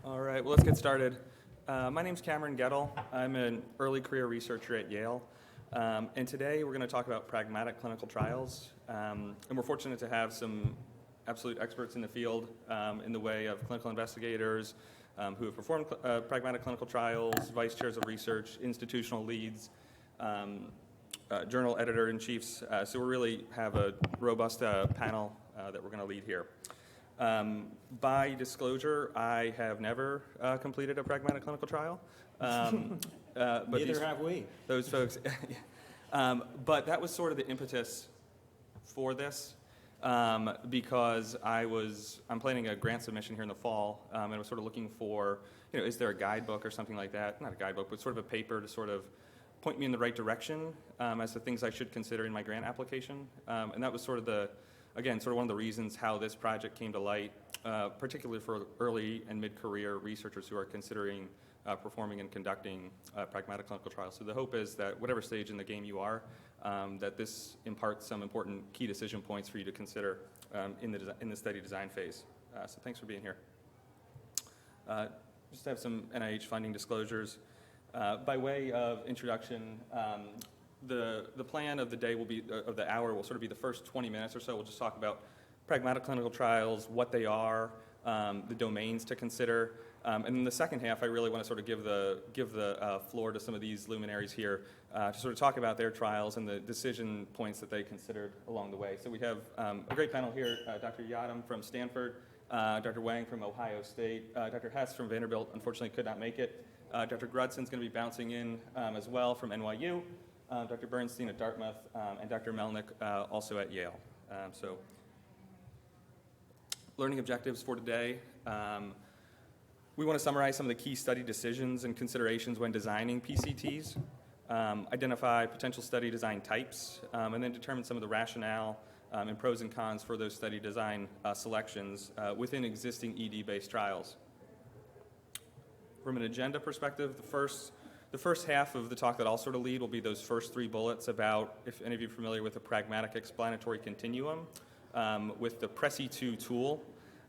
All right, well, let's get started. My name's Cameron Gettel. I'm an early career researcher at Yale. And today we're going to talk about pragmatic clinical trials. And we're fortunate to have some absolute experts in the field in the way of clinical investigators who have performed pragmatic clinical trials, vice chairs of research, institutional leads, journal editor-in-chiefs. So we really have a robust panel that we're going to lead here. By disclosure, I have never completed a pragmatic clinical trial. But Neither have we. Those folks. But that was sort of the impetus for this because I'm planning a grant submission here in the fall, and I was sort of looking for, is there a guidebook or something like that? Not a guidebook, but sort of a paper to sort of point me in the right direction as to things I should consider in my grant application. And that was sort of one of the reasons how this project came to light, particularly for early and mid-career researchers who are considering performing and conducting pragmatic clinical trials. So the hope is that whatever stage in the game you are, that this imparts some important key decision points for you to consider in the study design phase. So thanks for being here. Just have some NIH funding disclosures. By way of introduction, the plan of the day of the hour will sort of be the first 20 minutes or so. We'll just talk about pragmatic clinical trials, what they are, the domains to consider. And in the second half, I really want to sort of give the floor to some of these luminaries here to sort of talk about their trials and the decision points that they considered along the way. So we have a great panel here, Dr. Yadam from Stanford, Dr. Wang from Ohio State, Dr. Hess from Vanderbilt, unfortunately could not make it. Dr. Grudson's going to be bouncing in as well from NYU, Dr. Bernstein at Dartmouth, and Dr. Melnick also at Yale. So learning objectives for today. We want to summarize some of the key study decisions and considerations when designing PCTs, identify potential study design types, and then determine some of the rationale and pros and cons for those study design selections within existing ED-based trials. From an agenda perspective, the first half of the talk that I'll sort of lead will be those first three bullets about, if any of you are familiar with the pragmatic explanatory continuum, with the PCT tool,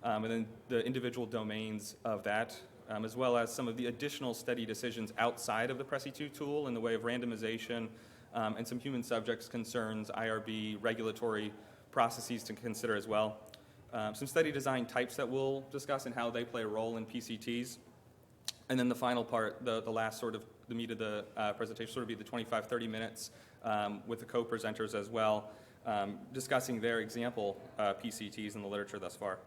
and then the individual domains of that, as well as some of the additional study decisions outside of the PCT tool in the way of randomization and some human subjects concerns, IRB, regulatory processes to consider as well. Some study design types that we'll discuss and how they play a role in PCTs. And then the final part, the last sort of the meat of the presentation, sort of be the 25, 30 minutes with the co-presenters as well, discussing their example PCTs in the literature thus far.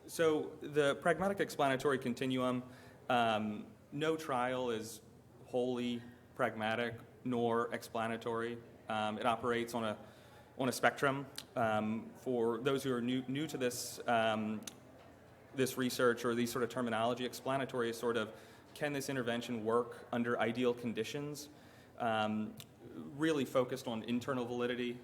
So the pragmatic explanatory continuum, no trial is wholly pragmatic nor explanatory. It operates on a spectrum. For those who are new to this research or these sort of terminology, explanatory is sort of, can this intervention work under ideal conditions? Really focused on internal validity,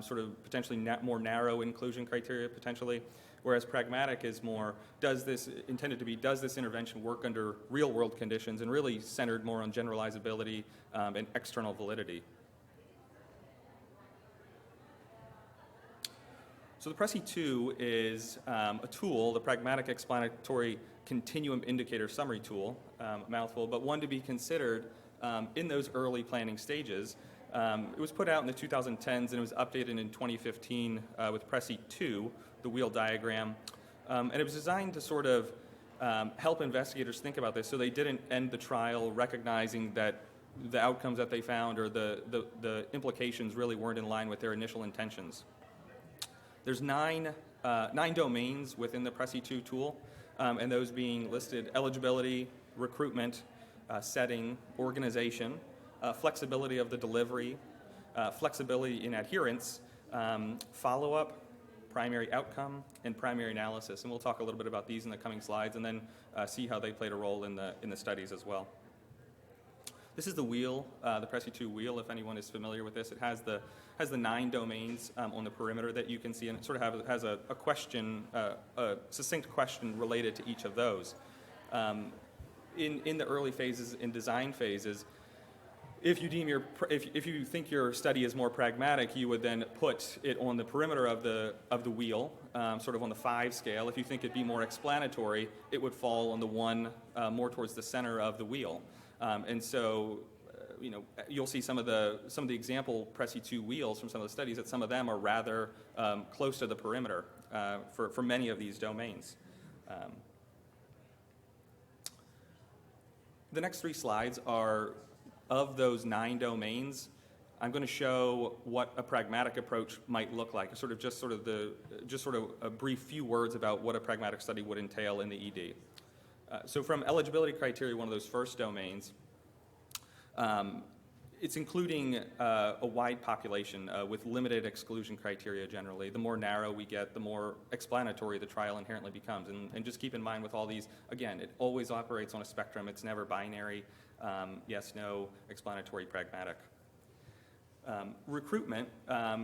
sort of potentially more narrow inclusion criteria potentially, whereas pragmatic is more, does this intervention work under real world conditions and really centered more on generalizability and external validity. So the PCT is a tool, the Pragmatic Explanatory Continuum Indicator Summary Tool, mouthful, but one to be considered in those early planning stages. It was put out in the 2010s and it was updated in 2015 with PCT, the wheel diagram. And it was designed to sort of help investigators think about this so they didn't end the trial recognizing that the outcomes that they found or the implications really weren't in line with their initial intentions. There's nine domains within the PCT tool, and those being listed: eligibility, recruitment, setting, organization, flexibility of the delivery, flexibility in adherence, follow-up, primary outcome, and primary analysis. And we'll talk a little bit about these in the coming slides, and then see how they played a role in the studies as well. This is the wheel, the PCT wheel, if anyone is familiar with this. It has the 9 domains on the perimeter that you can see, and it sort of has a question, a succinct question related to each of those. In the early phases, in design phases, If you think your study is more pragmatic, you would then put it on the perimeter of the wheel, sort of on the 5 scale. If you think it'd be more explanatory, it would fall on the 1 more towards the center of the wheel. And so, you'll see some of the example Preci-2 wheels from some of the studies that some of them are rather close to the perimeter for many of these domains. The next 3 slides are of those 9 domains. I'm going to show what a pragmatic approach might look like. Sort of a brief few words about what a pragmatic study would entail in the ED. So from eligibility criteria, one of those first domains, it's including a wide population with limited exclusion criteria generally. The more narrow we get, the more explanatory the trial inherently becomes. And just keep in mind with all these, again, it always operates on a spectrum. It's never binary, yes, no, explanatory, pragmatic. Recruitment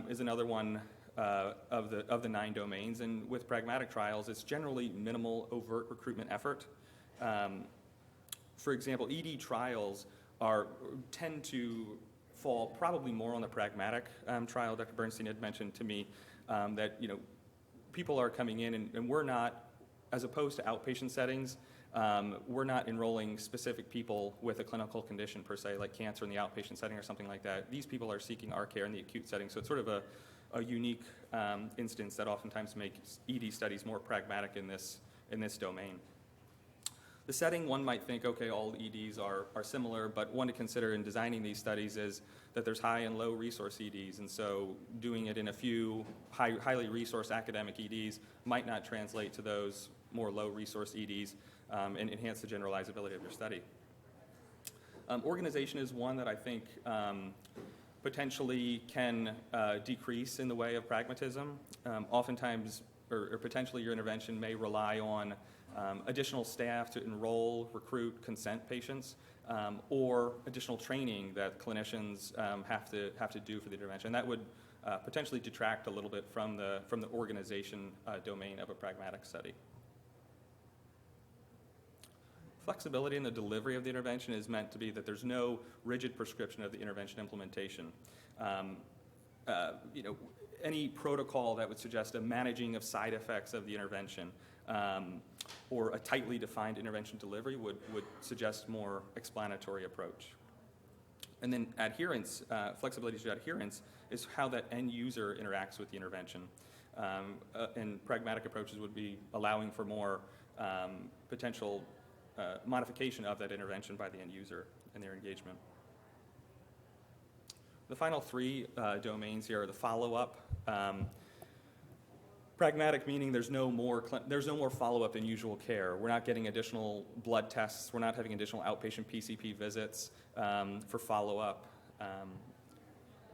is another one of the 9 domains. And with pragmatic trials, it's generally minimal overt recruitment effort. For example, ED trials tend to fall probably more on the pragmatic trial. Dr. Bernstein had mentioned to me that people are coming in and we're not, as opposed to outpatient settings, we're not enrolling specific people with a clinical condition per se, like cancer in the outpatient setting or something like that. These people are seeking our care in the acute setting, so it's sort of a unique instance that oftentimes makes ED studies more pragmatic in this domain. The setting, one might think, okay, all EDs are similar, but one to consider in designing these studies is that there's high and low resource EDs, and so doing it in a few highly resourced academic EDs might not translate to those more low resource EDs and enhance the generalizability of your study. Organization is one that I think potentially can decrease in the way of pragmatism. Oftentimes, or potentially your intervention may rely on additional staff to enroll, recruit, consent patients, or additional training that clinicians have to do for the intervention. That would potentially detract a little bit from the organization domain of a pragmatic study. Flexibility in the delivery of the intervention is meant to be that there's no rigid prescription of the intervention implementation. Any protocol that would suggest a managing of side effects of the intervention or a tightly defined intervention delivery would suggest more explanatory approach. And then adherence, flexibility to adherence, is how that end user interacts with the intervention. And pragmatic approaches would be allowing for more potential modification of that intervention by the end user and their engagement. The final 3 domains here are the follow-up. Pragmatic meaning there's no more follow-up than usual care. We're not getting additional blood tests. We're not having additional outpatient PCP visits for follow-up.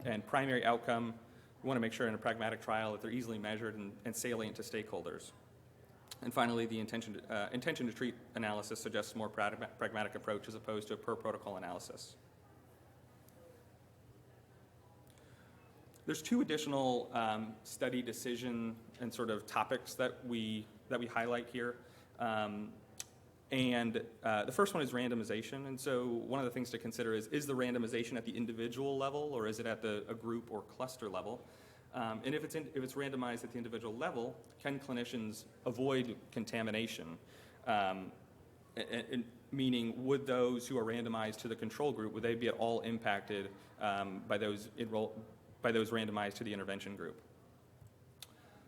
And primary outcome, we want to make sure in a pragmatic trial that they're easily measured and salient to stakeholders. And finally, the intention to treat analysis suggests more pragmatic approach as opposed to a per protocol analysis. There's 2 additional study decision and sort of topics that we highlight here. And the first one is randomization. And so one of the things to consider is the randomization at the individual level or is it at a group or cluster level? And if it's randomized at the individual level, can clinicians avoid contamination? Meaning, would those who are randomized to the control group, would they be at all impacted by those randomized to the intervention group?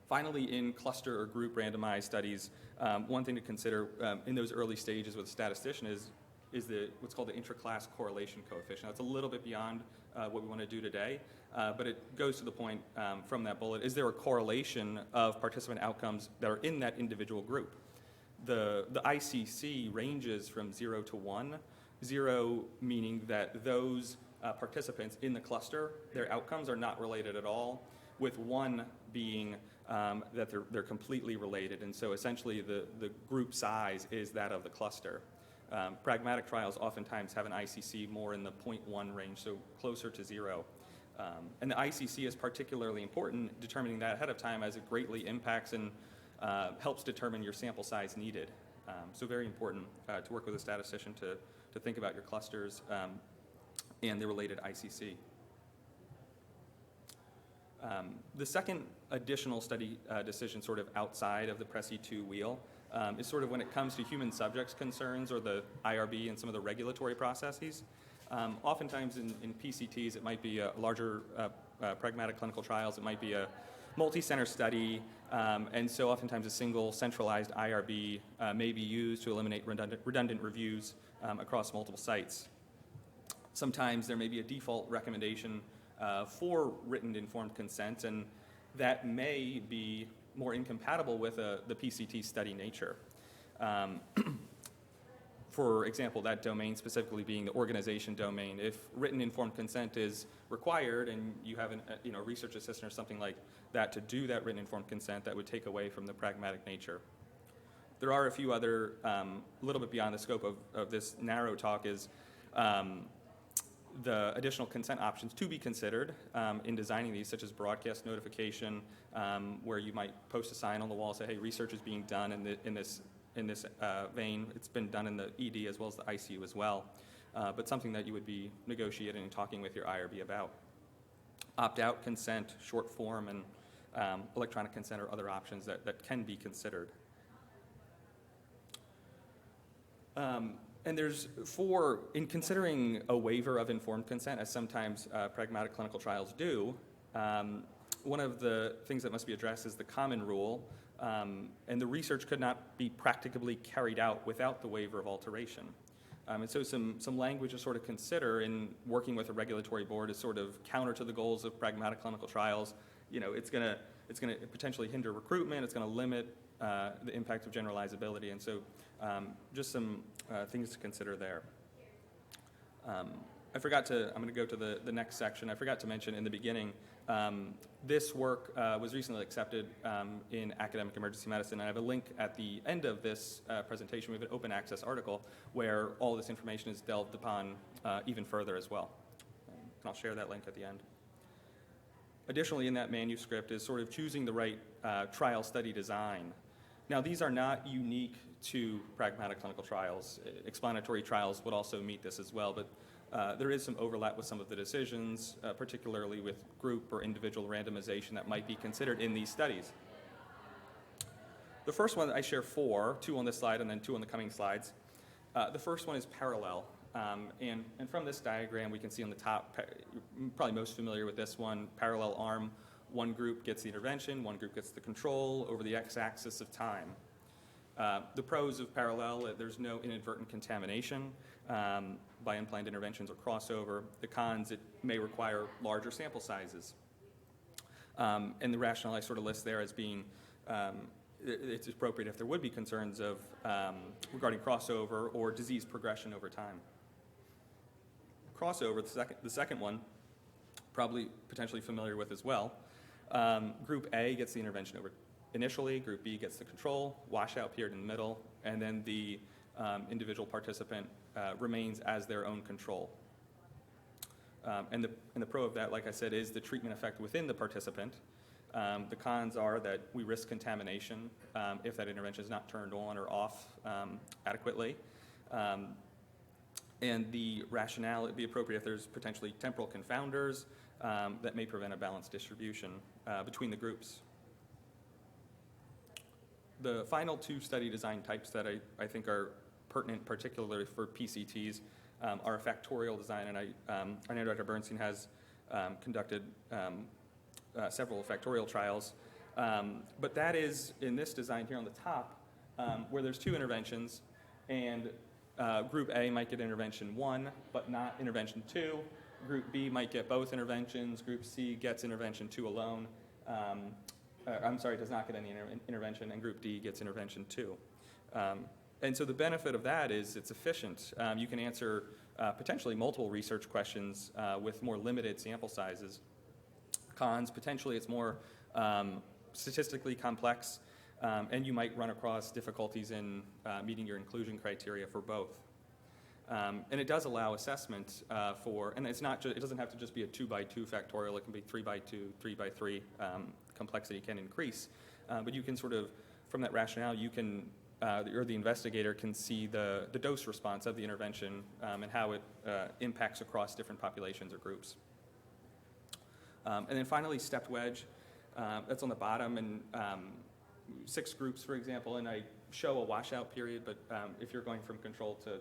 Finally, in cluster or group randomized studies, one thing to consider in those early stages with a statistician is what's called the intra-class correlation coefficient. That's a little bit beyond what we want to do today, but it goes to the point from that bullet. Is there a correlation of participant outcomes that are in that individual group? The ICC ranges from 0 to 1, 0 meaning that those participants in the cluster, their outcomes are not related at all, with 1 being that they're completely related, and so essentially the group size is that of the cluster. Pragmatic trials oftentimes have an ICC more in the 0.1 range, so closer to 0. And the ICC is particularly important, determining that ahead of time as it greatly impacts and helps determine your sample size needed. So very important to work with a statistician to think about your clusters and the related ICC. The second additional study decision sort of outside of the PRECI-2 wheel is sort of when it comes to human subjects concerns or the IRB and some of the regulatory processes. Oftentimes in PCTs, it might be a larger pragmatic clinical trials, it might be a multi-center study, and so oftentimes a single centralized IRB may be used to eliminate redundant reviews across multiple sites. Sometimes there may be a default recommendation for written informed consent, and that may be more incompatible with the PCT study nature. For example, that domain specifically being the organization domain. If written informed consent is required and you have a research assistant or something like that to do that written informed consent, that would take away from the pragmatic nature. There are a few other, a little bit beyond the scope of this narrow talk is the additional consent options to be considered in designing these, such as broadcast notification, where you might post a sign on the wall, say, hey, research is being done in this vein. It's been done in the ED as well as the ICU as well, but something that you would be negotiating and talking with your IRB about. Opt-out consent, short form, and electronic consent are other options that can be considered. And in considering a waiver of informed consent, as sometimes pragmatic clinical trials do, one of the things that must be addressed is the common rule, and the research could not be practicably carried out without the waiver of alteration. And so some language to sort of consider in working with a regulatory board is sort of counter to the goals of pragmatic clinical trials. It's going to potentially hinder recruitment, it's going to limit the impact of generalizability, and so just some things to consider there. I'm going to go to the next section. I forgot to mention in the beginning, this work was recently accepted in Academic Emergency Medicine, and I have a link at the end of this presentation. We have an open access article where all this information is delved upon even further as well. And I'll share that link at the end. Additionally, in that manuscript is sort of choosing the right trial study design. Now, these are not unique to pragmatic clinical trials. Explanatory trials would also meet this as well, but there is some overlap with some of the decisions, particularly with group or individual randomization that might be considered in these studies. The first one, I share two on this slide and then two on the coming slides. The first one is parallel. And from this diagram, we can see on the top, you're probably most familiar with this one, parallel arm. One group gets the intervention, one group gets the control over the x-axis of time. The pros of parallel, there's no inadvertent contamination by unplanned interventions or crossover. The cons, it may require larger sample sizes. And the rationale I sort of list there as being, it's appropriate if there would be concerns of regarding crossover or disease progression over time. Crossover, the second one, probably potentially familiar with as well. Group A gets the intervention over initially, Group B gets the control, washout period in the middle, and then the individual participant remains as their own control. And the pro of that, like I said, is the treatment effect within the participant. The cons are that we risk contamination if that intervention is not turned on or off adequately. And the rationale, it'd be appropriate if there's potentially temporal confounders that may prevent a balanced distribution between the groups. The final two study design types that I think are pertinent, particularly for PCTs, are a factorial design, and I know Dr. Bernstein has conducted several factorial trials, but that is in this design here on the top, where there's two interventions, and Group A might get intervention 1, but not intervention 2. Group B might get both interventions. Group C gets intervention 2 alone. Does not get any intervention, and Group D gets intervention 2. And so the benefit of that is it's efficient. You can answer potentially multiple research questions with more limited sample sizes. Cons, potentially it's more statistically complex, and you might run across difficulties in meeting your inclusion criteria for both. And it does allow assessment and it's not it doesn't have to just be a 2x2 factorial, it can be 3x2, 3x3, complexity can increase. But you can sort of, from that rationale, you can or the investigator can see the dose response of the intervention and how it impacts across different populations or groups. And then finally, stepped wedge. That's on the bottom, and 6 groups, for example, and I show a washout period, but if you're going from control to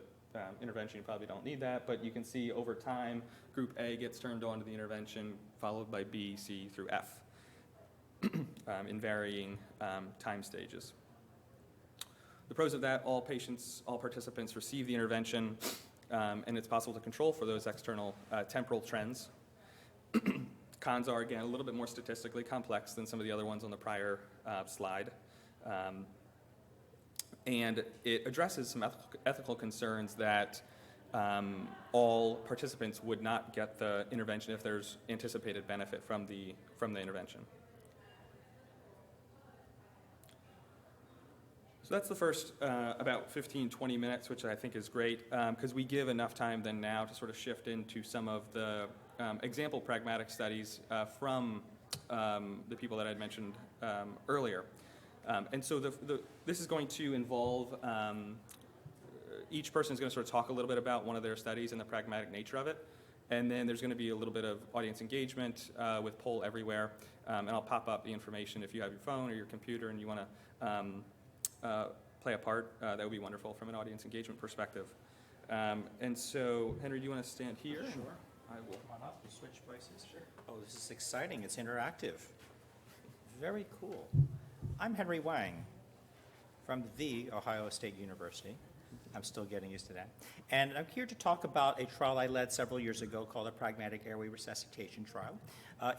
intervention, you probably don't need that, but you can see over time, group A gets turned on to the intervention, followed by B, C, through F in varying time stages. The pros of that, all participants receive the intervention, and it's possible to control for those external temporal trends. Cons are, again, a little bit more statistically complex than some of the other ones on the prior slide. And it addresses some ethical concerns that all participants would not get the intervention if there's anticipated benefit from the intervention. So that's the first about 15, 20 minutes, which I think is great, because we give enough time then now to sort of shift into some of the example pragmatic studies from the people that I'd mentioned earlier. And so this is going to involve, each person is going to sort of talk a little bit about one of their studies and the pragmatic nature of it. And then there's going to be a little bit of audience engagement with poll everywhere. And I'll pop up the information if you have your phone or your computer and you want to play a part. That would be wonderful from an audience engagement perspective. And so, Henry, do you want to stand here? Sure. I will. Come on up, we'll switch places. Sure. Oh, this is exciting. It's interactive. Very cool. I'm Henry Wang from the Ohio State University. I'm still getting used to that. And I'm here to talk about a trial I led several years ago called the Pragmatic Airway Resuscitation Trial.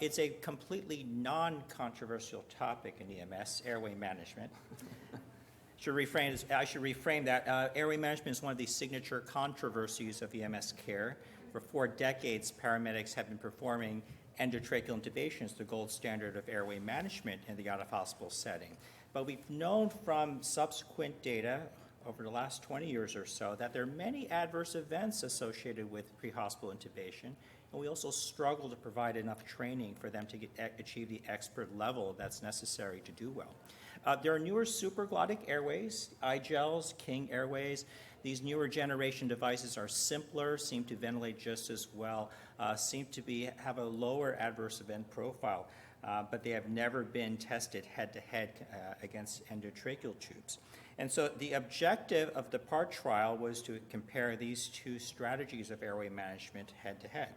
It's a completely non-controversial topic in EMS, airway management. I should reframe that. Airway management is one of the signature controversies of EMS care. For 4 decades, paramedics have been performing endotracheal intubation as the gold standard of airway management in the out-of-hospital setting. But we've known from subsequent data over the last 20 years or so that there are many adverse events associated with pre-hospital intubation, and we also struggle to provide enough training for them to achieve the expert level that's necessary to do well. There are newer supraglottic airways, iGels, King airways. These newer generation devices are simpler, seem to ventilate just as well, seem to have a lower adverse event profile, but they have never been tested head-to-head against endotracheal tubes. And so the objective of the PART trial was to compare these 2 strategies of airway management head-to-head.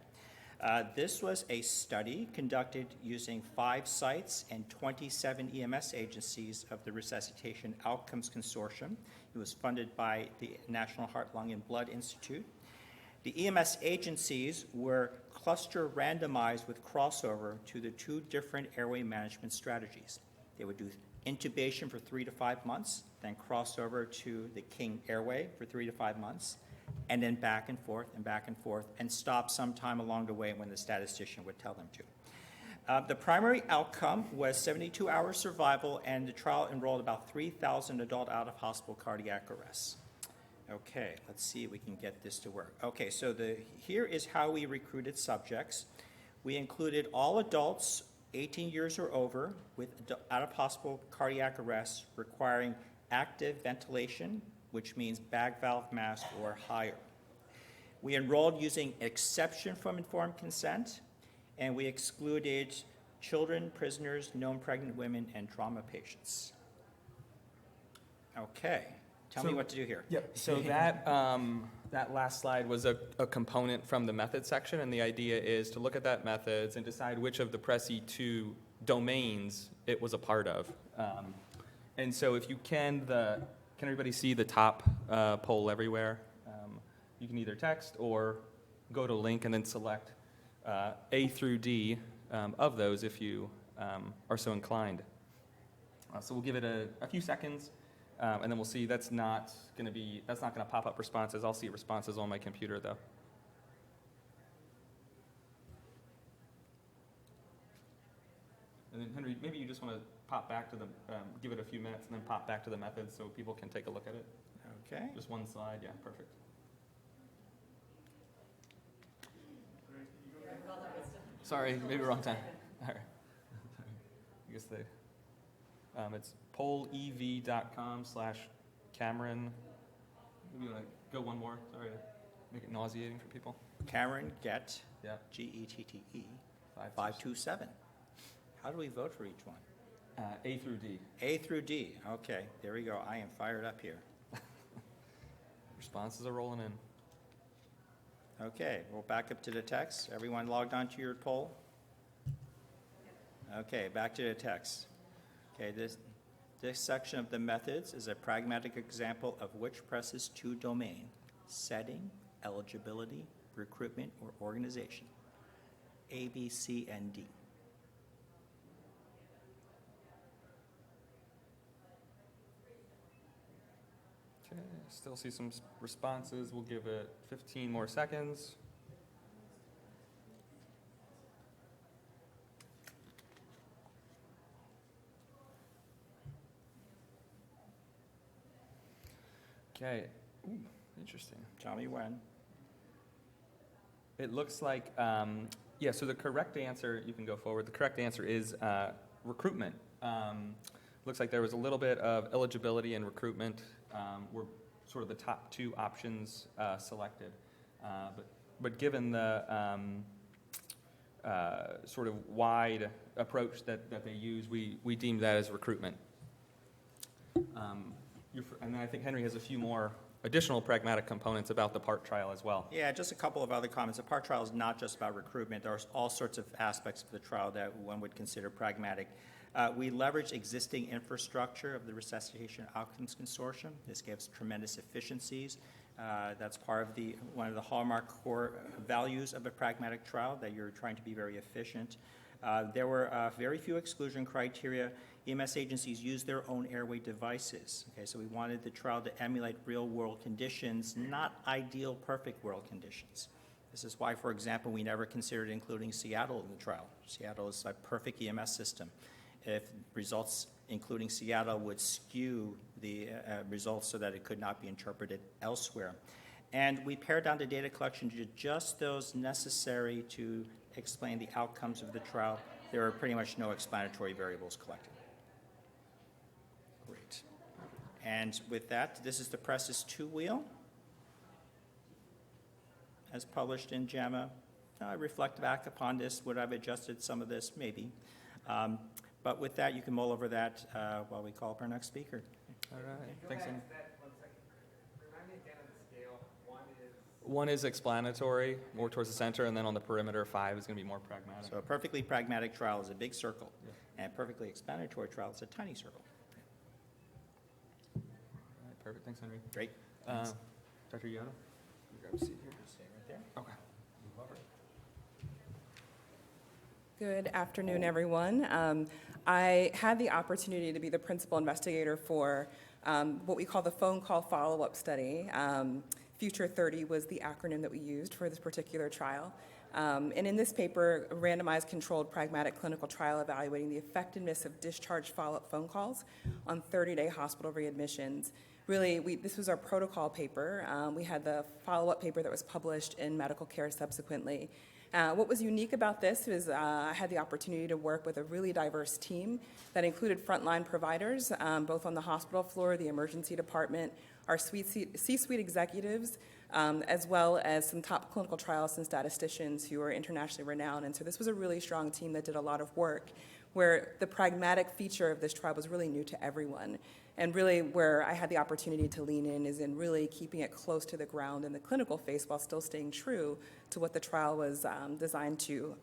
This was a study conducted using 5 sites and 27 EMS agencies of the Resuscitation Outcomes Consortium. It was funded by the National Heart, Lung, and Blood Institute. The EMS agencies were cluster randomized with crossover to the 2 different airway management strategies. They would do intubation for 3 to 5 months, then cross over to the King airway for 3 to 5 months, and then back and forth, and stop sometime along the way when the statistician would tell them to. The primary outcome was 72-hour survival, and the trial enrolled about 3,000 adult out-of-hospital cardiac arrests. Okay, let's see if we can get this to work. Okay, so here is how we recruited subjects. We included all adults 18 years or over with out-of-hospital cardiac arrest requiring active ventilation, which means bag valve mask or higher. We enrolled using exception from informed consent, and we excluded children, prisoners, known pregnant women, and trauma patients. Okay, tell me what to do here. Yep, so that last slide was a component from the method section, and the idea is to look at that methods and decide which of the PRECI2 domains it was a part of. And so if you can everybody see the top poll everywhere? You can either text or go to link and then select A through D of those if you are so inclined. So we'll give it a few seconds, and then we'll see. That's not going to pop up responses. I'll see responses on my computer though. And then Henry, maybe you just want to pop back to give it a few minutes and then pop back to the methods so people can take a look at it. Okay. Just one slide, yeah, perfect. Sorry, maybe wrong time. All right. I guess it's pollev.com/ Cameron, maybe you want to go one more? Sorry to make it nauseating for people. Cameron Gett, Yeah. Gettee, 527. 527. How do we vote for each one? A through D. A through D. Okay, there we go. I am fired up here. Responses are rolling in. Okay, we'll back up to the text. Everyone logged on to your poll? Okay, back to the text. Okay, this section of the methods is a pragmatic example of which presses to domain: setting, eligibility, recruitment, or organization. A, B, C, and D. Okay, still see some responses. We'll give it 15 more seconds. Okay, ooh, interesting. Tell me when. It looks like, yeah, so the correct answer, you can go forward, the correct answer is recruitment. Looks like there was a little bit of eligibility and recruitment were sort of the top two options selected. But given the sort of wide approach that they use, we deemed that as recruitment. And then I think Henry has a few more additional pragmatic components about the PART trial as well. Yeah, just a couple of other comments. The PART trial is not just about recruitment. There's all sorts of aspects of the trial that one would consider pragmatic. We leverage existing infrastructure of the Resuscitation Outcomes Consortium. This gives tremendous efficiencies. That's part of one of the hallmark core values of a pragmatic trial, that you're trying to be very efficient. There were very few exclusion criteria. EMS agencies use their own airway devices. Okay, so we wanted the trial to emulate real-world conditions, not ideal, perfect world conditions. This is why, for example, we never considered including Seattle in the trial. Seattle is a perfect EMS system. If results including Seattle would skew the results so that it could not be interpreted elsewhere. And we pared down the data collection to just those necessary to explain the outcomes of the trial. There are pretty much no explanatory variables collected. Great. And with that, this is the Presses 2 wheel, as published in JAMA. I reflect back upon this. Would I have adjusted some of this? Maybe. But with that, you can mull over that while we call up our next speaker. All right, Go thanks. back to that 1 second. Remind me again of the scale. One is explanatory, more towards the center, and then on the perimeter, 5 is going to be more pragmatic. So a perfectly pragmatic trial is a big circle, and a perfectly explanatory trial is a tiny circle. All right, perfect. Thanks, Henry. Great. Dr. Yoda? Grab a seat here. Stay right there. Okay. Good afternoon, everyone. I had the opportunity to be the principal investigator for what we call the phone call follow-up study. Future 30 was the acronym that we used for this particular trial. And in this paper, a randomized controlled pragmatic clinical trial evaluating the effectiveness of discharge follow-up phone calls on 30-day hospital readmissions. Really, this was our protocol paper. We had the follow-up paper that was published in Medical Care subsequently. What was unique about this was I had the opportunity to work with a really diverse team that included frontline providers, both on the hospital floor, the emergency department, our C-suite executives, as well as some top clinical trialists and statisticians who are internationally renowned. And so this was a really strong team that did a lot of work, where the pragmatic feature of this trial was really new to everyone. And really where I had the opportunity to lean in is in really keeping it close to the ground in the clinical phase while still staying true to what the trial was designed to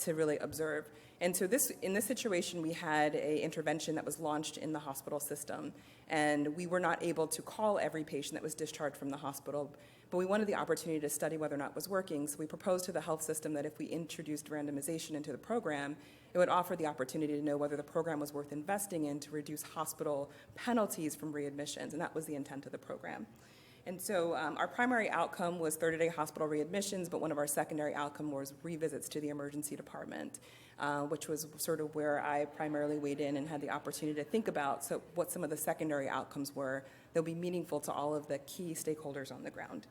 really observe. And so in this situation, we had an intervention that was launched in the hospital system, and we were not able to call every patient that was discharged from the hospital, but we wanted the opportunity to study whether or not it was working. So we proposed to the health system that if we introduced randomization into the program, it would offer the opportunity to know whether the program was worth investing in to reduce hospital penalties from readmissions, and that was the intent of the program. And so our primary outcome was 30-day hospital readmissions, but one of our secondary outcomes was revisits to the emergency department, which was sort of where I primarily weighed in and had the opportunity to think about what some of the secondary outcomes were that would be meaningful to all of the key stakeholders on the ground.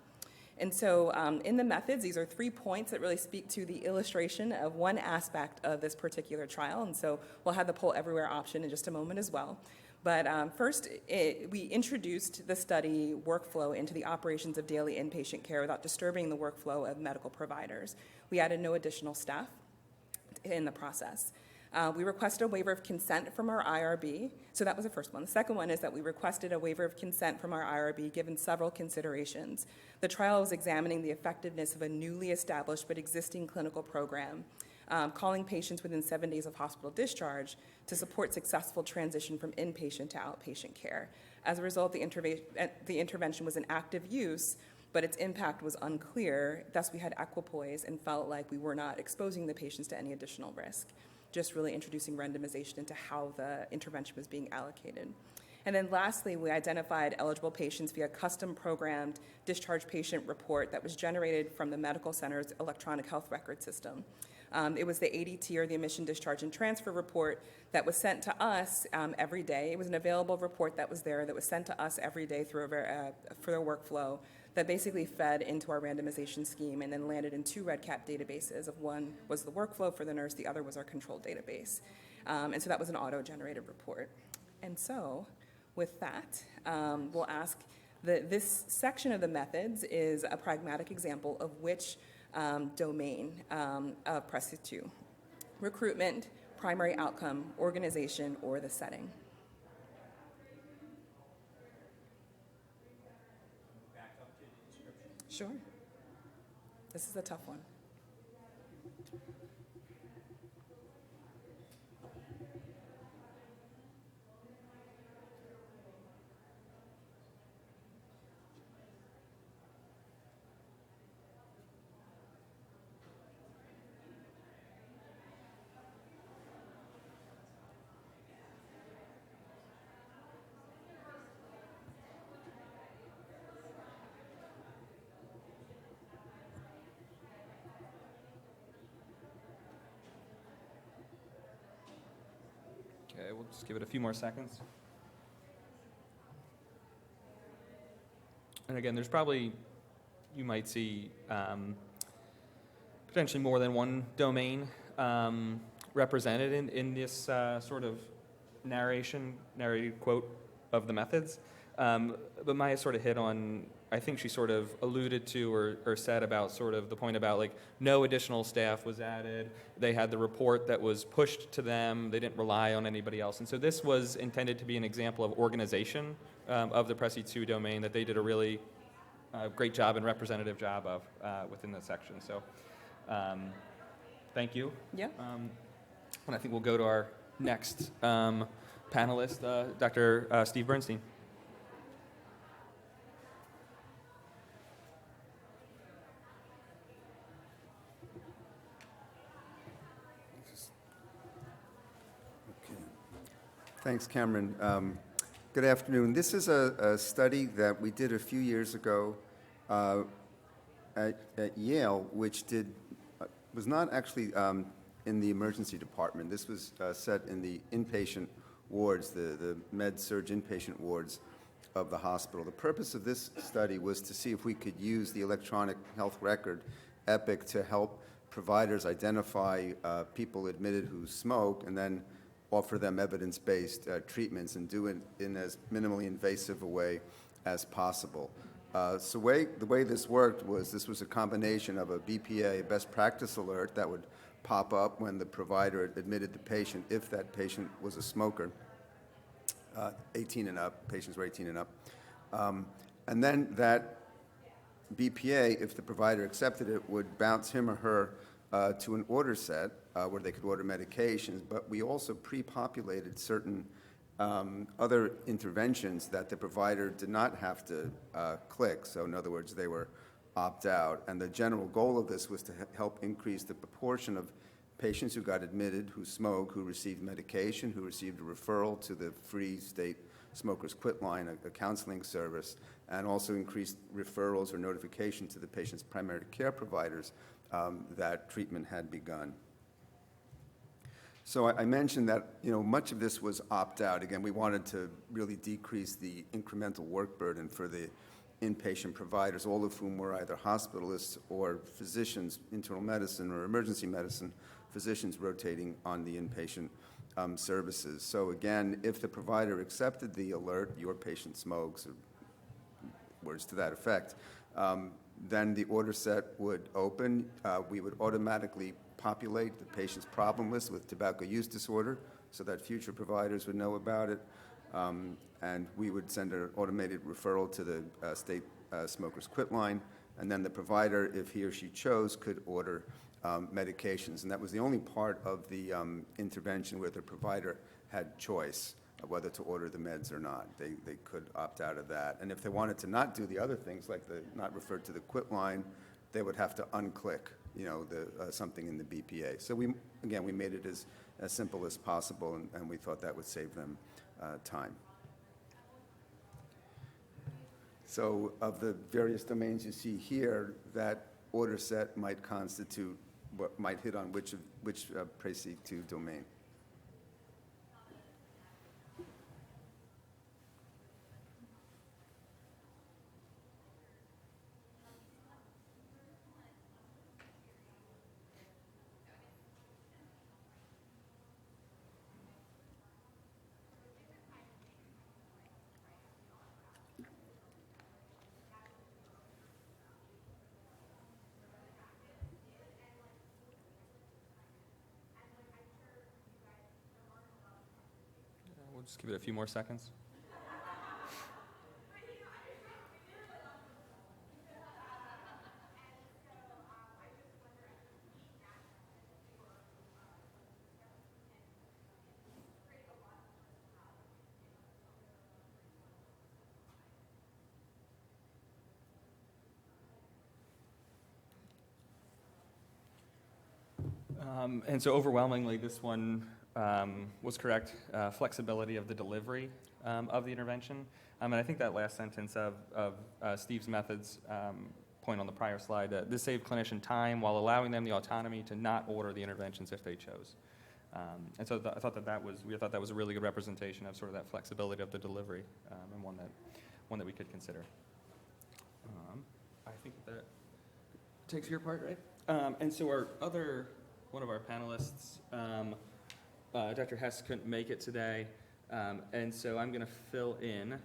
And so in the methods, these are 3 points that really speak to the illustration of one aspect of this particular trial. And so we'll have the poll everywhere option in just a moment as well. But first, we introduced the study workflow into the operations of daily inpatient care without disturbing the workflow of medical providers. We added no additional staff in the process. We requested a waiver of consent from our IRB. So that was the first one. The second one is that we requested a waiver of consent from our IRB given several considerations. The trial was examining the effectiveness of a newly established but existing clinical program, calling patients within 7 days of hospital discharge to support successful transition from inpatient to outpatient care. As a result, the intervention was in active use, but its impact was unclear. Thus, we had equipoise and felt like we were not exposing the patients to any additional risk, just really introducing randomization into how the intervention was being allocated. And then lastly, we identified eligible patients via custom-programmed discharge patient report that was generated from the medical center's electronic health record system. It was the ADT, or the admission, discharge, and transfer report that was sent to us every day. It was an available report that was there that was sent to us every day through for their workflow that basically fed into our randomization scheme and then landed in two REDCap databases. Of one was the workflow for the nurse, the other was our control database. And so that was an auto-generated report. And so with that, we'll ask that this section of the methods is a pragmatic example of which domain of PCT2: recruitment, primary outcome, organization, or the setting. Sure. This is a tough one. Okay, we'll just give it a few more seconds. And again, there's probably, you might see potentially more than one domain represented in this sort of narrated quote of the methods. But Maya sort of hit on, I think she sort of alluded to or said about sort of the point about like no additional staff was added. They had the report that was pushed to them. They didn't rely on anybody else. And so this was intended to be an example of organization of the PCT2 domain that they did a really great job and representative job of within the section. So thank you. Yeah. And I think we'll go to our next panelist, Dr. Steve Bernstein. Thanks, Cameron. Good afternoon. This is a study that we did a few years ago at Yale, which was not actually in the emergency department. This was set in the inpatient wards, the med-surg inpatient wards of the hospital. The purpose of this study was to see if we could use the electronic health record, EPIC, to help providers identify people admitted who smoke and then offer them evidence-based treatments and do it in as minimally invasive a way as possible. So the way this worked was this was a combination of a BPA, best practice alert, that would pop up when the provider admitted the patient, if that patient was a smoker, 18 and up, patients were 18 and up. And then that BPA, if the provider accepted it, would bounce him or her to an order set where they could order medications, but we also pre-populated certain other interventions that the provider did not have to click. So in other words, they were opt-out. And the general goal of this was to help increase the proportion of patients who got admitted who smoke, who received medication, who received a referral to the free state Smokers Quit line, a counseling service, and also increased referrals or notification to the patient's primary care providers that treatment had begun. So I mentioned that, much of this was opt-out. Again, we wanted to really decrease the incremental work burden for the inpatient providers, all of whom were either hospitalists or physicians, internal medicine or emergency medicine physicians rotating on the inpatient services. So again, if the provider accepted the alert, your patient smokes, or words to that effect, then the order set would open. We would automatically populate the patient's problem list with tobacco use disorder so that future providers would know about it. And we would send an automated referral to the state smokers quit line. And then the provider, if he or she chose, could order medications. And that was the only part of the intervention where the provider had choice of whether to order the meds or not. They could opt out of that. And if they wanted to not do the other things, like the not referred to the quit line, they would have to unclick, something in the BPA. So we made it as simple as possible, and we thought that would save them time. So of the various domains you see here, that order set might constitute what might hit on which PCT domain. We'll just give it a few more seconds. And so overwhelmingly, this one was correct. Flexibility of the delivery of the intervention. And I think that last sentence of Steve's methods point on the prior slide, this saved clinician time while allowing them the autonomy to not order the interventions if they chose. And so I thought that was a really good representation of sort of that flexibility of the delivery, and one that we could consider. I think that takes your part, right? And so one of our panelists, Dr. Hess, couldn't make it today, and so I'm going to fill in.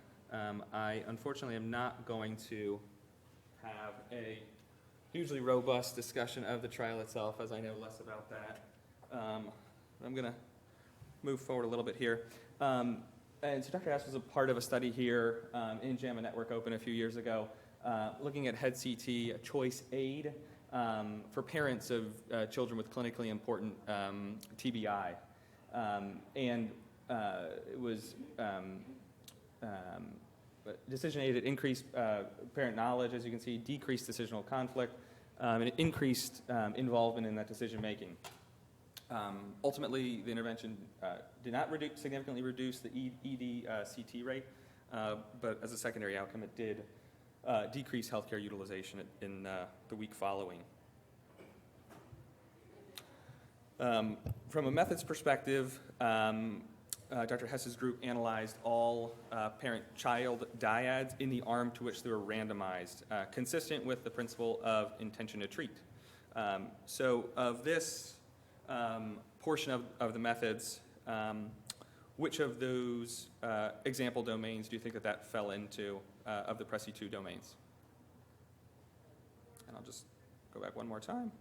I unfortunately am not going to have a hugely robust discussion of the trial itself, as I know less about that. I'm going to move forward a little bit here. And so Dr. Hess was a part of a study here in JAMA Network Open a few years ago, looking at head CT, a choice aid for parents of children with clinically important TBI. And it was decision aid that increased parent knowledge, as you can see, decreased decisional conflict, and it increased involvement in that decision making. Ultimately, the intervention did not significantly reduce the ED CT rate, but as a secondary outcome, it did decrease healthcare utilization in the week following. From a methods perspective, Dr. Hess's group analyzed all parent-child dyads in the arm to which they were randomized, consistent with the principle of intention to treat. So of this portion of the methods, which of those example domains do you think that fell into of the PCT domains? And I'll just go back one more time.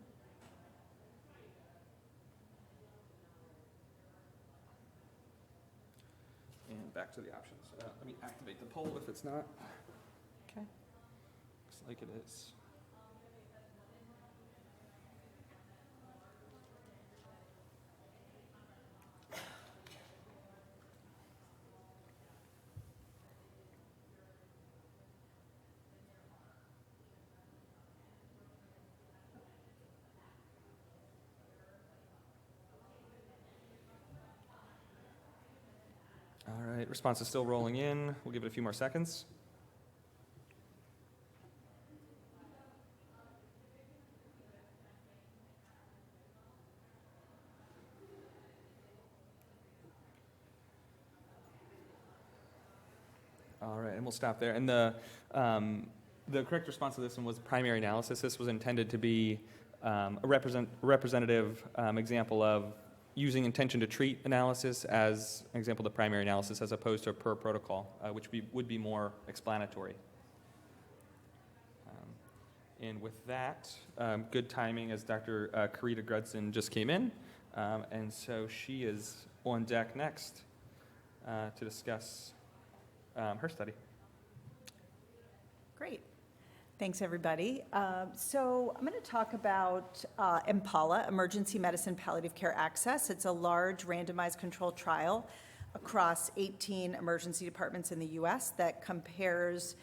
And back to the options. Let me activate the poll if it's not. Okay. Looks like it is. All right, response is still rolling in. We'll give it a few more seconds. All right, and we'll stop there. And the correct response to this one was primary analysis. This was intended to be a representative example of using intention to treat analysis as an example, the primary analysis, as opposed to a per protocol, which would be more explanatory. And with that, good timing as Dr. Karita Grudson just came in. And so she is on deck next to discuss her study. Great. Thanks, everybody. So I'm going to talk about IMPALA, Emergency Medicine Palliative Care Access. It's a large randomized controlled trial across 18 emergency departments in the U.S. that compares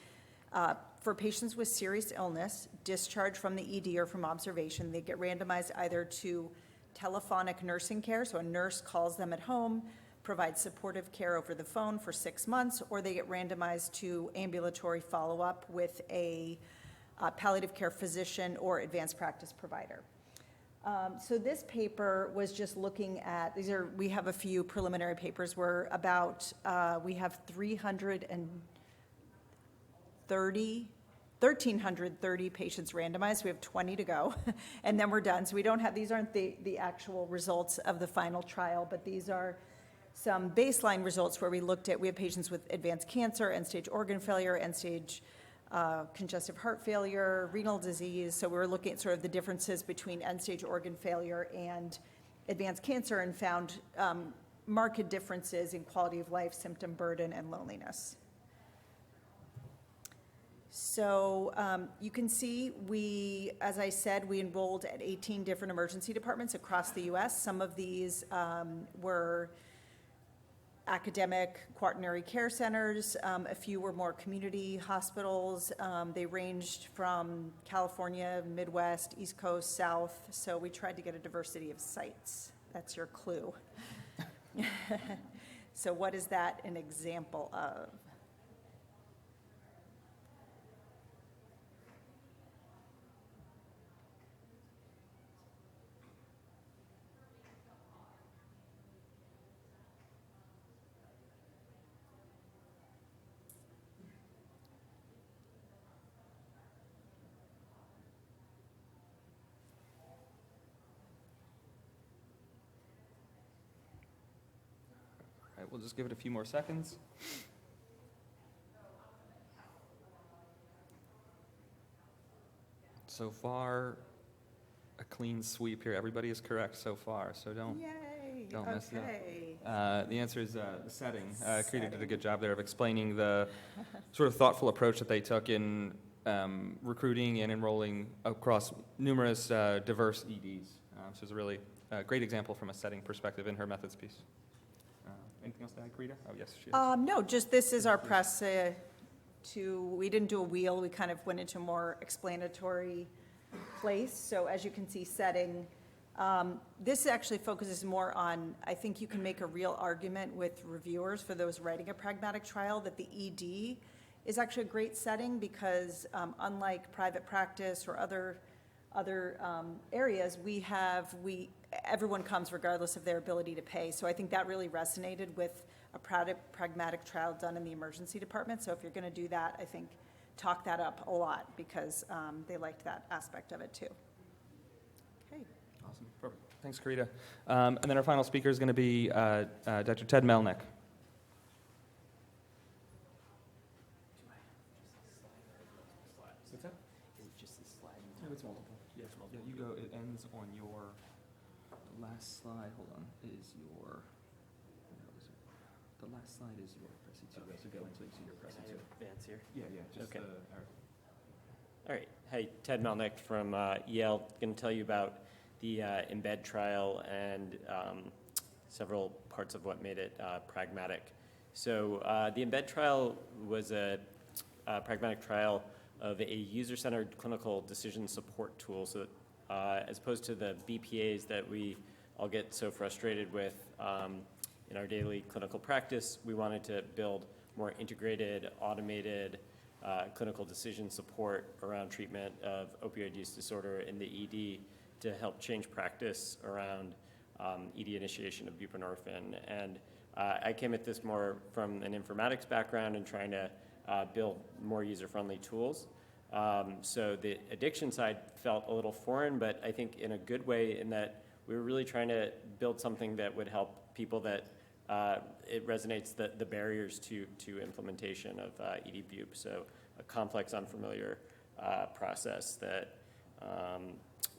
for patients with serious illness, discharged from the ED or from observation. They get randomized either to telephonic nursing care, so a nurse calls them at home, provides supportive care over the phone for 6 months, or they get randomized to ambulatory follow-up with a palliative care physician or advanced practice provider. So this paper was just looking at, we have a few preliminary papers. We have 1,330 patients randomized. We have 20 to go, and then we're done. So these aren't the actual results of the final trial, but these are some baseline results where we have patients with advanced cancer, end-stage organ failure, end-stage congestive heart failure, renal disease. So we were looking at sort of the differences between end-stage organ failure and advanced cancer and found marked differences in quality of life, symptom burden, and loneliness. So you can see as I said, we enrolled at 18 different emergency departments across the U.S. Some of these were academic quaternary care centers. A few were more community hospitals. They ranged from California, Midwest, East Coast, South. So we tried to get a diversity of sites. That's your clue. So what is that an example of? All right, we'll just give it a few more seconds. So far, a clean sweep here. Everybody is correct so far, so don't mess it up. The answer is the setting. Karita did a good job there of explaining the sort of thoughtful approach that they took in recruiting and enrolling across numerous diverse EDs. So it's a really great example from a setting perspective in her methods piece. Anything else to add, Karita? Oh, yes, she is. No, just this is our press we didn't do a wheel. We kind of went into a more explanatory place. So as you can see, setting, this actually focuses more on, I think you can make a real argument with reviewers for those writing a pragmatic trial that the ED is actually a great setting because unlike private practice or other areas, everyone comes regardless of their ability to pay. So I think that really resonated with a pragmatic trial done in the emergency department. So if you're going to do that, I think talk that up a lot because they liked that aspect of it too. Okay. Awesome. Perfect. Thanks, Karita. And then our final speaker is going to be Dr. Ted Melnick. What's that? Is it just the slide? No, it's multiple. Yeah, you go, it ends on your last slide. Hold on, the last slide is your PCT. Okay. So go until you see your Can I PCT. advance here? Yeah, just Okay. all right. All right. Hey, Ted Melnick from Yale. Going to tell you about the EMBED trial and several parts of what made it pragmatic. So the EMBED trial was a pragmatic trial of a user-centered clinical decision support tool. So as opposed to the BPAs that we all get so frustrated with in our daily clinical practice, we wanted to build more integrated, automated clinical decision support around treatment of opioid use disorder in the ED to help change practice around ED initiation of buprenorphine. And I came at this more from an informatics background and trying to build more user-friendly tools. So the addiction side felt a little foreign, but I think in a good way in that we were really trying to build something that would help people that it resonates the barriers to implementation of ED-BUP. So a complex, unfamiliar process that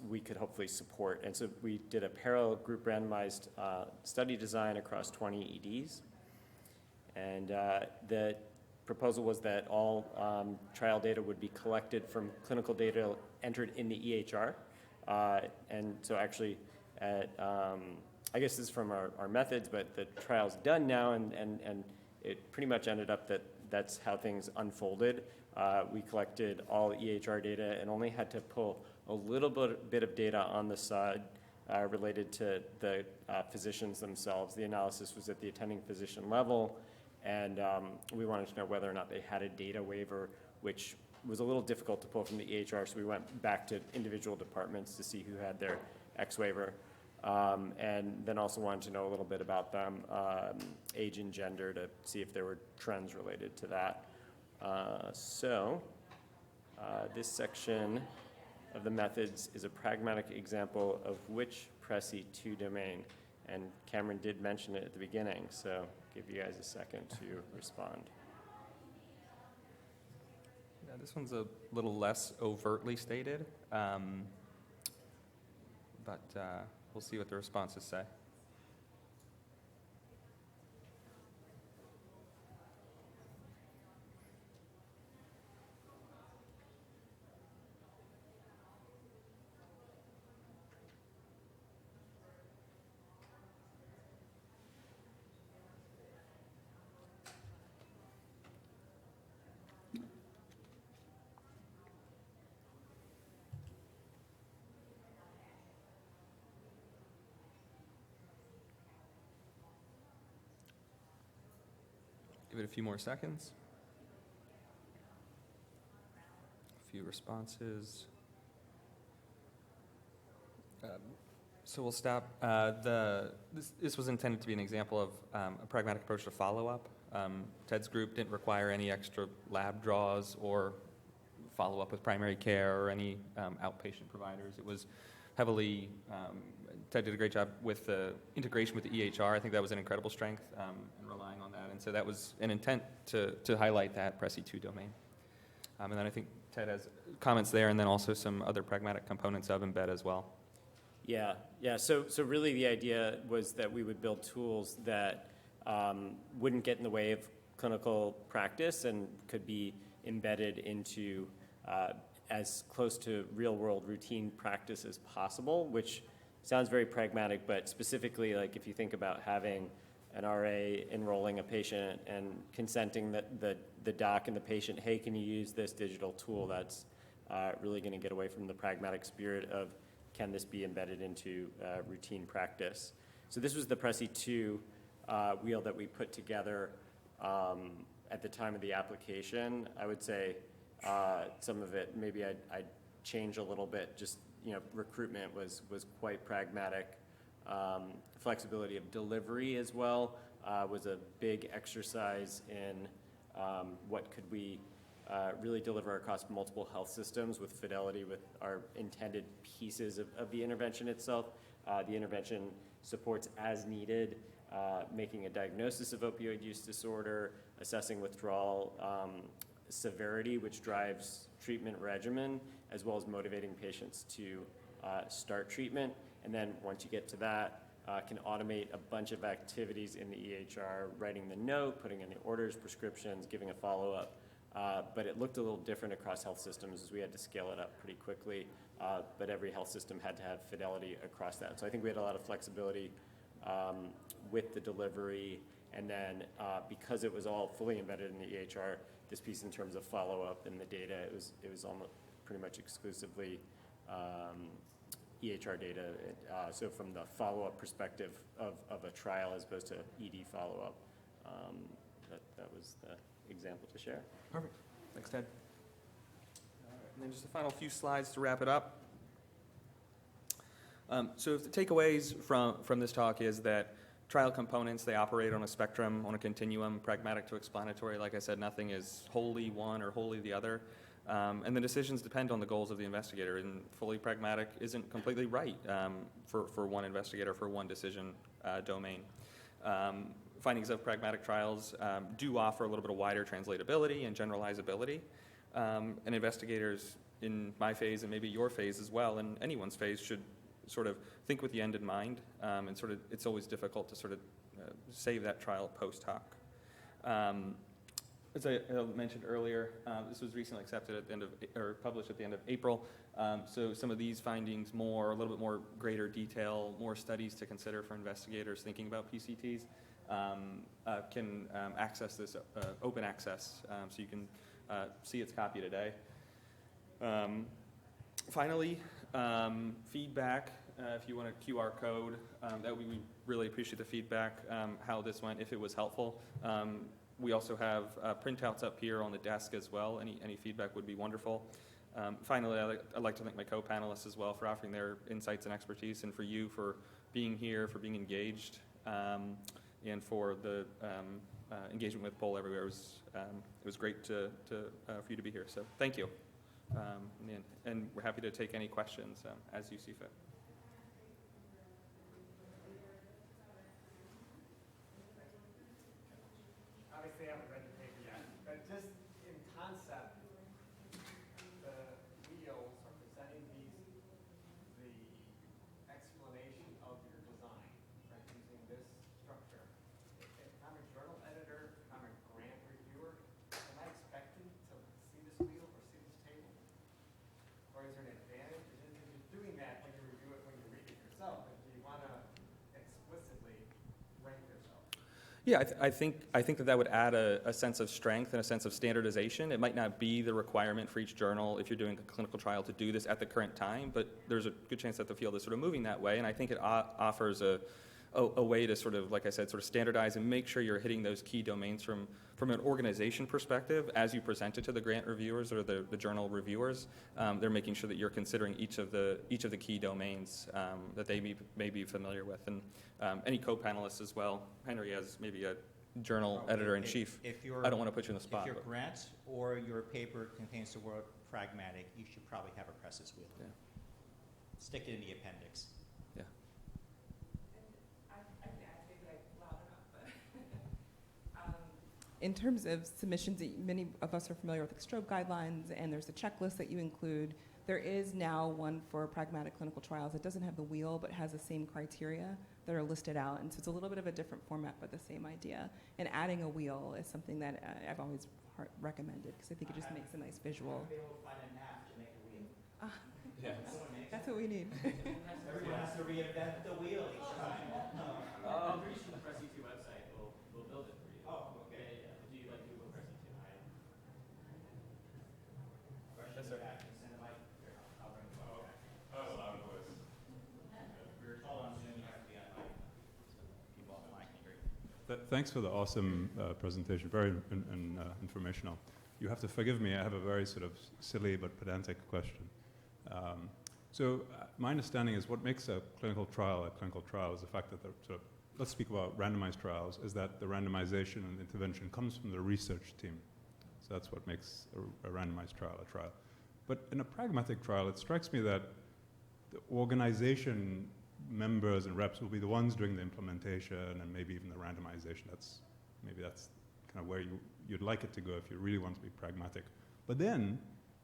we could hopefully support. And so we did a parallel group randomized study design across 20 EDs. And the proposal was that all trial data would be collected from clinical data entered in the EHR. And so actually, I guess this is from our methods, but the trial's done now, and it pretty much ended up that that's how things unfolded. We collected all EHR data and only had to pull a little bit of data on the side related to the physicians themselves. The analysis was at the attending physician level, and we wanted to know whether or not they had a data waiver, which was a little difficult to pull from the EHR, so we went back to individual departments to see who had their X waiver. And then also wanted to know a little bit about them, age and gender, to see if there were trends related to that. This section of the methods is a pragmatic example of which PCT domain. And Cameron did mention it at the beginning, so I'll give you guys a second to respond. Yeah, this one's a little less overtly stated, but we'll see what the responses say. Give it a few more seconds. A few responses. So we'll stop. This was intended to be an example of a pragmatic approach to follow-up. Ted's group didn't require any extra lab draws or follow-up with primary care or any outpatient providers. It was heavily, Ted did a great job with the integration with the EHR. I think that was an incredible strength in relying on that. And so that was an intent to highlight that PCT domain. And then I think Ted has comments there, and then also some other pragmatic components of EMBED as well. Yeah. So really the idea was that we would build tools that wouldn't get in the way of clinical practice and could be embedded into as close to real-world routine practice as possible, which sounds very pragmatic, but specifically, like if you think about having an RA enrolling a patient and consenting that the doc and the patient, hey, can you use this digital tool? That's really going to get away from the pragmatic spirit of can this be embedded into routine practice. So this was the PCT wheel that we put together at the time of the application. I would say some of it maybe I'd change a little bit. Just recruitment was quite pragmatic. Flexibility of delivery as well was a big exercise in what could we really deliver across multiple health systems with fidelity with our intended pieces of the intervention itself. The intervention supports as needed, making a diagnosis of opioid use disorder, assessing withdrawal severity, which drives treatment regimen, as well as motivating patients to start treatment. And then once you get to that, can automate a bunch of activities in the EHR, writing the note, putting in the orders, prescriptions, giving a follow-up. But it looked a little different across health systems as we had to scale it up pretty quickly. But every health system had to have fidelity across that. So I think we had a lot of flexibility with the delivery. And then because it was all fully embedded in the EHR, this piece in terms of follow-up and the data, it was almost pretty much exclusively EHR data. So from the follow-up perspective of a trial as opposed to ED follow-up, that was the example to share. Perfect. Thanks, Ted. And then just the final few slides to wrap it up. So the takeaways from this talk is that trial components, they operate on a spectrum, on a continuum, pragmatic to explanatory. Like I said, nothing is wholly one or wholly the other. And the decisions depend on the goals of the investigator, and fully pragmatic isn't completely right for one investigator, for one decision domain. Findings of pragmatic trials do offer a little bit of wider translatability and generalizability, and investigators in my phase and maybe your phase as well, and anyone's phase, should sort of think with the end in mind, and sort of, it's always difficult to sort of save that trial post hoc. As I mentioned earlier, this was recently accepted at the end of, or published at the end of April. So some of these findings, a little bit more greater detail, more studies to consider for investigators thinking about PCTs, can access this open access, so you can see its copy today. Finally, feedback. If you want a QR code, that we really appreciate the feedback, how this went, if it was helpful. We also have printouts up here on the desk as well. Any feedback would be wonderful. Finally, I'd like to thank my co-panelists as well for offering their insights and expertise, and for you for being here, for being engaged, and for the engagement with Poll Everywhere. It was great for you to be here. So thank you. And we're happy to take any questions as you see fit. Obviously, I haven't read the paper yet, but just in concept, the wheels are presenting the explanation of your design, right, using this structure. If I'm a journal editor, if I'm a grant reviewer, am I expected to see this wheel or see this table? Or is there an advantage? If you're doing that when you review it, when you read it yourself, but do you want to explicitly rank yourself? Yeah, I think that would add a sense of strength and a sense of standardization. It might not be the requirement for each journal if you're doing a clinical trial to do this at the current time, but there's a good chance that the field is sort of moving that way, and I think it offers a way to sort of, like I said, sort of standardize and make sure you're hitting those key domains from an organization perspective as you present it to the grant reviewers or the journal reviewers. They're making sure that you're considering each of the key domains that they may be familiar with, and any co-panelists as well. Henry, as maybe a journal editor-in-chief, I don't want to put you in the spot. If your grant or your paper contains the word pragmatic, you should probably have a Presses wheel. Yeah. Stick it in the appendix. Yeah. I can add, maybe loud enough, but in terms of submissions, many of us are familiar with like strobe guidelines, and there's a checklist that you include. There is now one for pragmatic clinical trials. It doesn't have the wheel, but has the same criteria that are listed out, and so it's a little bit of a different format, but the same idea. And adding a wheel is something that I've always recommended, because I think it just makes a nice visual. Be able to find a nap to make a wheel. Yes. That's what we need. Everyone has to reinvent the wheel each time. I'm pretty sure the Press E2 website will build it for you. Oh, okay. Yeah. Do you like Google Press E2? Yes, sir. Send a mic. Here, I'll bring it. Oh, okay. We're told on Zoom you have to be on mic. So people on the mic can hear you. Thanks for the awesome presentation, very informational. You have to forgive me, I have a very sort of silly but pedantic question. My understanding is what makes a clinical trial is the fact that the sort of, let's speak about randomized trials, is that the randomization and intervention comes from the research team. So that's what makes a randomized trial a trial. But in a pragmatic trial, it strikes me that the organization members and reps will be the ones doing the implementation and maybe even the randomization. That's kind of where you'd like it to go if you really want to be pragmatic. But then,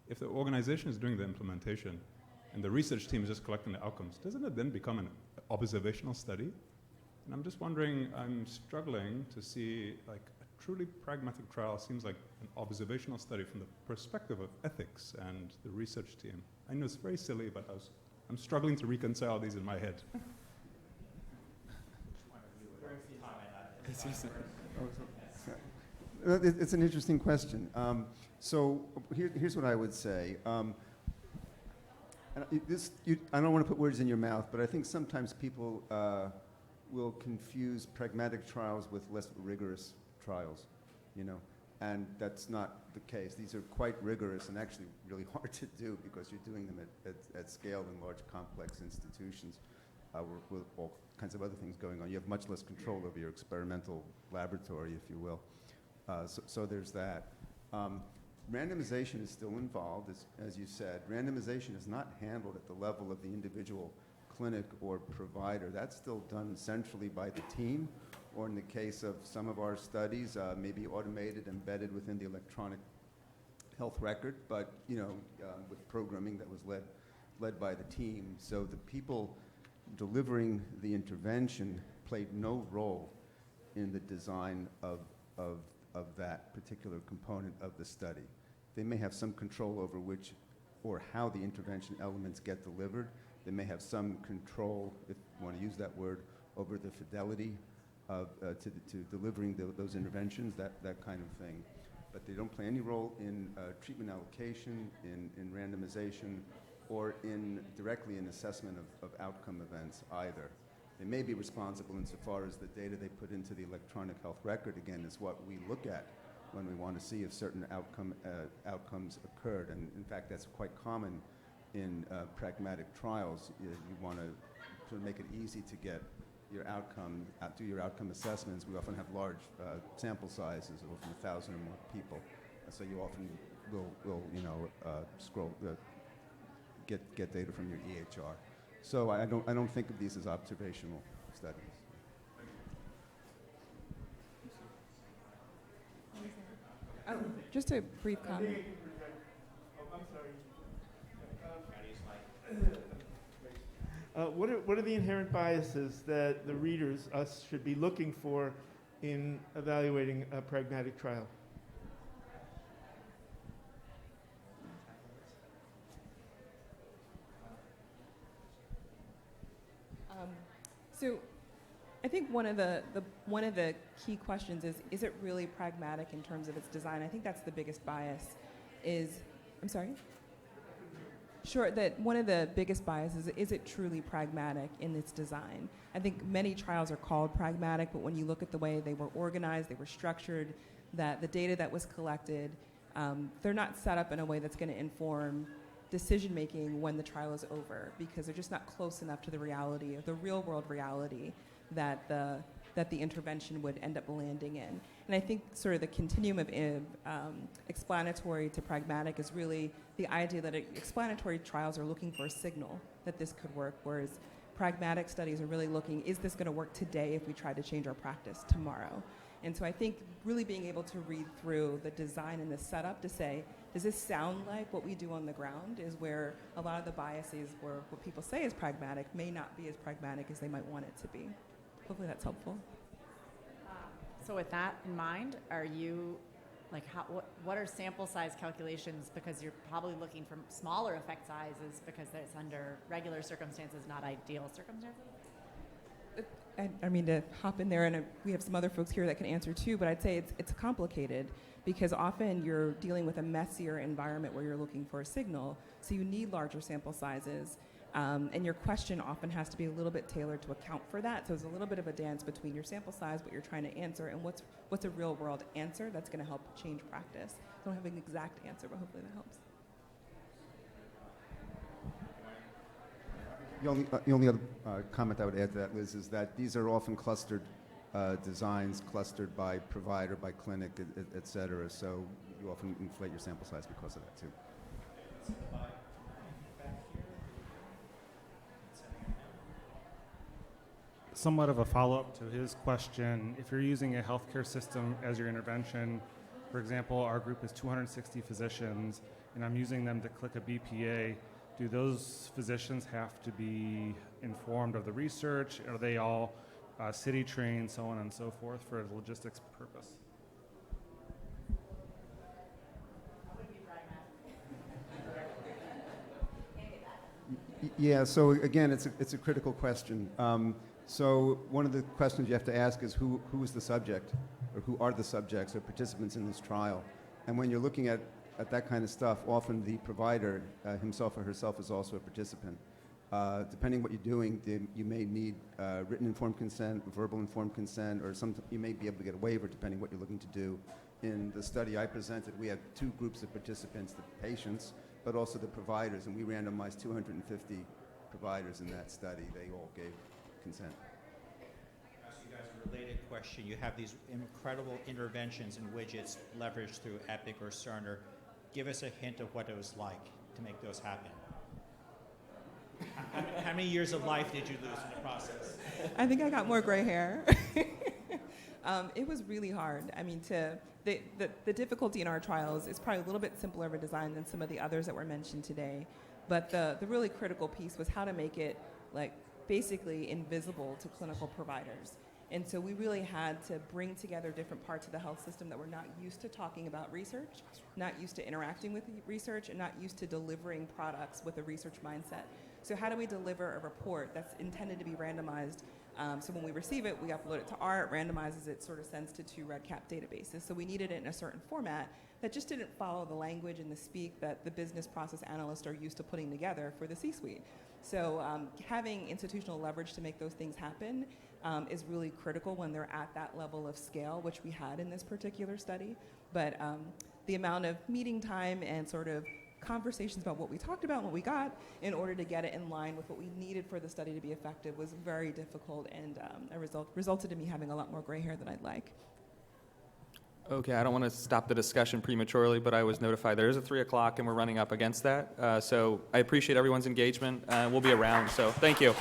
if the organization is doing the implementation and the research team is just collecting the outcomes, doesn't it then become an observational study? And I'm just wondering, I'm struggling to see, like, a truly pragmatic trial seems like an observational study from the perspective of ethics and the research team. I know it's very silly, but I'm struggling to reconcile these in my head. It's an interesting question. So here's what I would say. And I don't want to put words in your mouth, but I think sometimes people will confuse pragmatic trials with less rigorous trials, and that's not the case. These are quite rigorous and actually really hard to do because you're doing them at scale in large, complex institutions with all kinds of other things going on. You have much less control over your experimental laboratory, if you will. So there's that. Randomization is still involved, as you said. Randomization is not handled at the level of the individual clinic or provider. That's still done centrally by the team, or in the case of some of our studies, maybe automated, embedded within the electronic health record, but with programming that was led by the team. So the people delivering the intervention played no role in the design of that particular component of the study. They may have some control over which or how the intervention elements get delivered. They may have some control, if you want to use that word, over the fidelity of, to delivering those interventions, that kind of thing. But they don't play any role in treatment allocation, in randomization, or directly in assessment of outcome events either. They may be responsible insofar as the data they put into the electronic health record, again, is what we look at when we want to see if certain outcomes occurred. And in fact, that's quite common in pragmatic trials. You want to make it easy to get your outcome, do your outcome assessments. We often have large sample sizes, often 1,000 or more people. So you often will get data from your EHR. So I don't think of these as observational studies. Oh, just a brief comment. What are the inherent biases that the readers, us, should be looking for in evaluating a pragmatic trial? So I think one of the key questions is it really pragmatic in terms of its design? I think that's the biggest bias I'm sorry? Sure, that one of the biggest biases is it truly pragmatic in its design? I think many trials are called pragmatic, but when you look at the way they were organized, they were structured, that the data that was collected, they're not set up in a way that's going to inform decision making when the trial is over, because they're just not close enough to the reality, or the real world reality that the intervention would end up landing in. And I think sort of the continuum of explanatory to pragmatic is really the idea that explanatory trials are looking for a signal that this could work, whereas pragmatic studies are really looking, is this going to work today if we try to change our practice tomorrow? And so I think really being able to read through the design and the setup to say, does this sound like what we do on the ground, is where a lot of the biases where what people say is pragmatic may not be as pragmatic as they might want it to be. Hopefully that's helpful. So with that in mind, are you, like, what are sample size calculations? Because you're probably looking for smaller effect sizes because it's under regular circumstances, not ideal circumstances? I mean to hop in there, and we have some other folks here that can answer too, but I'd say it's complicated because often you're dealing with a messier environment where you're looking for a signal, so you need larger sample sizes, and your question often has to be a little bit tailored to account for that, so it's a little bit of a dance between your sample size, what you're trying to answer, and what's a real world answer that's going to help change practice. I don't have an exact answer, but hopefully that helps. The only other comment I would add to that, Liz, is that these are often clustered designs, clustered by provider, by clinic, et cetera. So you often inflate your sample size because of that, too. Somewhat of a follow-up to his question, if you're using a healthcare system as your intervention, for example, our group is 260 physicians, and I'm using them to click a BPA, do those physicians have to be informed of the research? Are they all city trained, so on and so forth, for a logistics purpose? Yeah, so again, it's a critical question. So one of the questions you have to ask is who is the subject, or who are the subjects or participants in this trial? And when you're looking at that kind of stuff, often the provider himself or herself is also a participant. Depending what you're doing, you may need written informed consent, verbal informed consent, or you may be able to get a waiver depending what you're looking to do. In the study I presented, we had two groups of participants, the patients, but also the providers, and we randomized 250 providers in that study. They all gave consent. Ask you guys a related question. You have these incredible interventions and widgets leveraged through Epic or Cerner. give us a hint of what it was like to make those happen. How many years of life did you lose in the process? I think I got more gray hair. It was really hard. I mean, the difficulty in our trials is probably a little bit simpler of a design than some of the others that were mentioned today. But the really critical piece was how to make it like basically invisible to clinical providers. And so we really had to bring together different parts of the health system that were not used to talking about research, not used to interacting with research, and not used to delivering products with a research mindset. So how do we deliver a report that's intended to be randomized? So when we receive it, we upload it to R, it randomizes it, sort of sends to 2 REDCap databases. So we needed it in a certain format that just didn't follow the language and the speak that the business process analysts are used to putting together for the C-suite. So having institutional leverage to make those things happen is really critical when they're at that level of scale, which we had in this particular study. But the amount of meeting time and sort of conversations about what we talked about and what we got in order to get it in line with what we needed for the study to be effective was very difficult, and resulted in me having a lot more gray hair than I'd like. Okay, I don't want to stop the discussion prematurely, but I was notified there is a 3 o'clock and we're running up against that. So I appreciate everyone's engagement. We'll be around, so thank you.